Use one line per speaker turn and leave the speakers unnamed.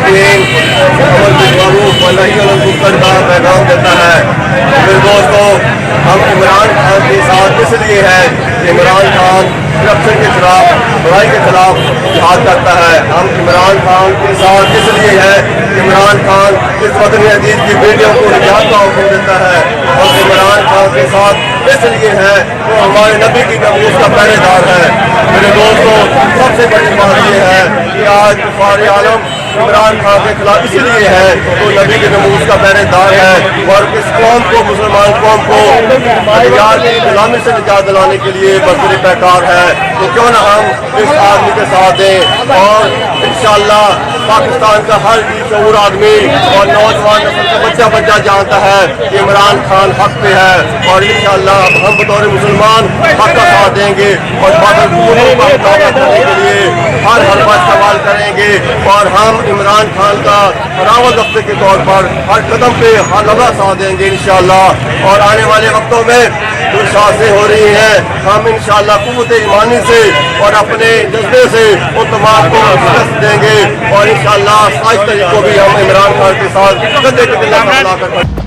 खातमीन अमर बिलमारूफ व नही अनिल मुनकर का पैगाम देता है। मेरे दोस्तों, हम इमरान खान के साथ इसलिए हैं कि इमरान खान करप्शन के खिलाफ, बुराई के खिलाफ जिहाद करता है। हम इमरान खान के साथ इसलिए हैं कि इमरान खान इस वतन अजीज की बेटियों को निजात का हुक्म देता है। और इमरान खान के साथ इसलिए है वो हमारे नबी की नमूस का पहरेदार है। मेरे दोस्तों, सबसे बड़ी बात यह है कि आज कुफार आलम इमरान खान के खिलाफ इसलिए है तो नबी के नमूस का पहरेदार है और इस कौम को, मुसलमान कौम को हथियार की गुलामी से निजात दिलाने के लिए बरसरी पैकार है। तो क्यों ना हम इस आदमी के साथ दें और इंशाअल्लाह पाकिस्तान का हर शऊर आदमी और नौजवान नस्ल का बच्चा बच्चा जानता है कि इमरान खान हक पे है। और इंशाअल्लाह हम बतौर मुसलमान हक का साथ देंगे और बादलों का मुकाबला करने के लिए हर हरबा इस्तेमाल करेंगे। और हम इमरान खान का रावल दफ्ते के तौर पर हर कदम पे हर लम्हा साथ देंगे इंशाअल्लाह। और आने वाले वक्तों में जो शासें हो रही हैं, हम इंशाअल्लाह कुव्वत ईमानी से और अपने जज्बे से उन तमाम को शिकस्त देंगे और इंशाअल्लाह साइज तरीक को भी हम इमरान खान के साथ गद्दे के दिल